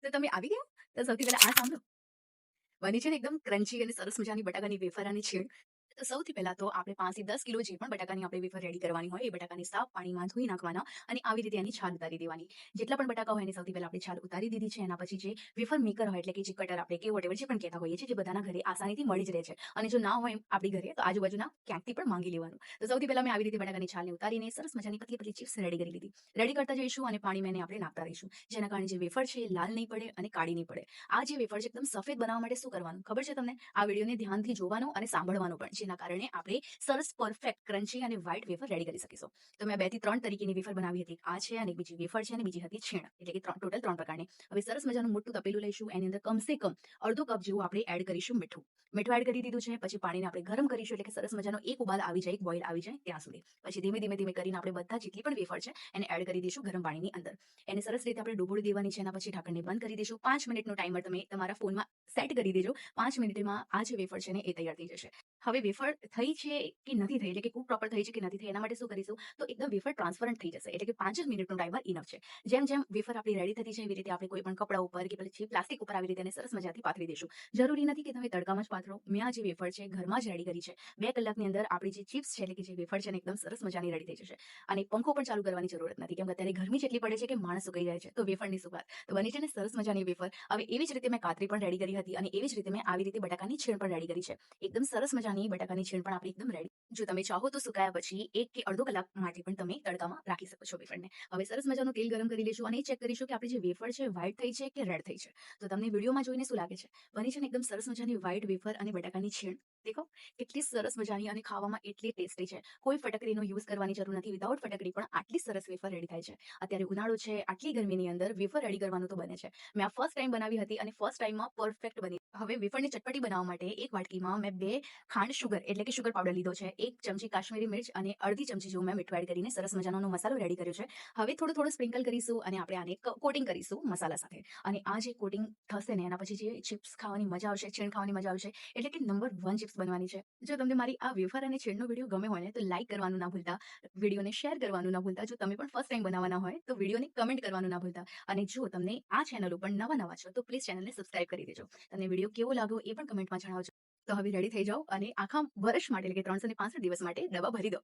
તો તમે આવી ગયા? તો સૌથી પહેલા આ સાંભળો. બની છે ને એકદમ ક્રન્ચી અને સરસ મજાની બટાકાની વેફર અને છીણ. તો સૌથી પહેલા તો આપણે 5 થી 10 કિલો જે પણ બટાકાની આપણે વેફર રેડી કરવાની હોય એ બટાકાની સાફ પાણીમાં ધોઈ નાખવાના અને આવી રીતે એની છાલ ઉતારી દેવાની. જેટલા પણ બટાકા હોય એની સૌથી પહેલા આપણે છાલ ઉતારી દીધી છે. એના પછી જે વેફર મેકર હોય એટલે કે જે કટર આપણે કે વોટેવર જે પણ કહેતા હોઈએ છીએ, જે બધાના ઘરે આસાનીથી મળી જ રહે છે. અને જો ના હોય આપણી ઘરે તો આજુબાજુના ક્યાંકથી પણ માંગી લેવાનું. તો સૌથી પહેલા મેં આવી રીતે બટાકાની છાલને ઉતારીને સરસ મજાની પતલી પતલી ચિપ્સ રેડી કરી લીધી. રેડી કરતા જઈશું અને પાણીમાં એને આપણે નાખતા રહીશું, જેના કારણે જે વેફર છે એ લાલ નહીં પડે અને કાળી નહીં પડે. આ જે વેફર છે એકદમ સફેદ બનાવવા માટે શું કરવાનું ખબર છે તમને? આ વિડીયોને ધ્યાનથી જોવાનો અને સાંભળવાનો પણ, જેના કારણે આપણે સરસ પરફેક્ટ ક્રન્ચી અને વ્હાઇટ વેફર રેડી કરી શકીશું. તો મેં 2 થી 3 તરીકેની વેફર બનાવી હતી. આ છે અને બીજી વેફર છે અને બીજી હતી છીણ, એટલે કે ટોટલ 3 પ્રકારની. હવે સરસ મજાનું મોટું તપેલું લઈશું. એની અંદર કમસે કમ અડધો કપ જેવું આપણે એડ કરીશું મીઠું. મીઠું એડ કરી દીધું છે. પછી પાણીને આપણે ગરમ કરીશું, એટલે કે સરસ મજાનો એક ઉબાલ આવી જાય, એક બોઇલ આવી જાય ત્યાં સુધી. પછી ધીમે ધીમે ધીમે કરીને આપણે બધા જેટલી પણ વેફર છે એને એડ કરી દઈશું ગરમ પાણીની અંદર. એને સરસ રીતે આપણે ડૂબોળી દેવાની છે. એના પછી ઢાંકણને બંધ કરી દઈશું. 5 મિનિટનો ટાઈમર તમે તમારા ફોનમાં સેટ કરી દેજો. 5 મિનિટમાં આ જે વેફર છે ને એ તૈયાર થઈ જશે. હવે વેફર થઈ છે કે નથી થઈ, એટલે કે કુક પ્રોપર થઈ છે કે નથી થઈ, એના માટે શું કરીશું? તો એકદમ વેફર ટ્રાન્સપરન્ટ થઈ જશે, એટલે કે 5 જ મિનિટનું ટાઈમર ઇનફ છે. જેમ જેમ વેફર આપણી રેડી થતી છે એવી રીતે આપણે કોઈ પણ કપડા ઉપર કે પછી પ્લાસ્ટિક ઉપર આવી રીતે એને સરસ મજાથી પાથરી દઈશું. જરૂરી નથી કે તમે તડકામાં જ પાથરો. મેં આ જે વેફર છે ઘરમાં જ રેડી કરી છે. 2 કલાકની અંદર આપણી જે ચિપ્સ છે, એટલે કે જે વેફર છે ને એકદમ સરસ મજાની રેડી થઈ જશે. અને પંખો પણ ચાલુ કરવાની જરૂરત નથી, કેમ કે અત્યારે ગરમી જેટલી પડે છે કે માણસ સુકાઈ જાય છે. તો વેફરની શું વાત, તો બની છે ને સરસ મજાની વેફર. હવે એવી જ રીતે મેં કાતરી પણ રેડી કરી હતી અને એવી જ રીતે મેં આવી રીતે બટાકાની છીણ પણ રેડી કરી છે. એકદમ સરસ મજાની બટાકાની છીણ પણ આપણી એકદમ રેડી. જો તમે ચાહો તો સુકાયા પછી 1 કે અડધો કલાક માટે પણ તમે તડકામાં રાખી શકો છો વેફરને. હવે સરસ મજાનું તેલ ગરમ કરી લેશું અને એ ચેક કરીશું કે આપણી જે વેફર છે વ્હાઇટ થઈ છે કે રેડ થઈ છે. તો તમને વિડીયોમાં જોઈને શું લાગે છે? બની છે ને એકદમ સરસ મજાની વ્હાઇટ વેફર અને બટાકાની છીણ. દેખો કેટલી સરસ મજાની અને ખાવામાં એટલી ટેસ્ટી છે. કોઈ ફટકડીનો યુઝ કરવાની જરૂર નથી. વિધાઉટ ફટકડી પણ આટલી સરસ વેફર રેડી થાય છે. અત્યારે ઉનાળો છે, આટલી ગરમીની અંદર વેફર રેડી કરવાનું તો બને છે. મેં આ ફર્સ્ટ ટાઈમ બનાવી હતી અને ફર્સ્ટ ટાઈમમાં પરફેક્ટ બની. હવે વેફરની ચટપટી બનાવવા માટે એક વાટકીમાં મેં 2 ખાંડ શુગર એટલે કે શુગર પાવડર લીધો છે, 1 ચમચી કાશ્મીરી મિર્ચ અને અડધી ચમચી જેવું મેં મીઠું એડ કરીને સરસ મજાનો મસાલો રેડી કર્યો છે. હવે થોડું થોડું સ્પ્રિંકલ કરીશું અને આપણે આને કોટિંગ કરીશું મસાલા સાથે. અને આ જે કોટિંગ થશે ને એના પછી જે ચિપ્સ ખાવાની મજા આવશે, છીણ ખાવાની મજા આવશે, એટલે કે નંબર 1 ચિપ્સ બનવાની છે. જો તમને મારી આ વેફર અને છીણનો વિડીયો ગમે હોય ને તો લાઈક કરવાનું ના ભૂલતા, વિડીયોને શેર કરવાનું ના ભૂલતા. જો તમે પણ ફર્સ્ટ ટાઈમ બનાવવાના હોય તો વિડીયોને કમેન્ટ કરવાનું ના ભૂલતા. અને જો તમને આ ચેનલ ઉપર નવા છો તો પ્લીઝ ચેનલને સબસ્ક્રાઇબ કરી દેજો. તમને વિડીયો કેવો લાગ્યો એ પણ કમેન્ટમાં જણાવજો. તો હવે રેડી થઈ જાઓ અને આખા વર્ષ માટે, એટલે કે 365 દિવસ માટે ડબ્બા ભરી દો.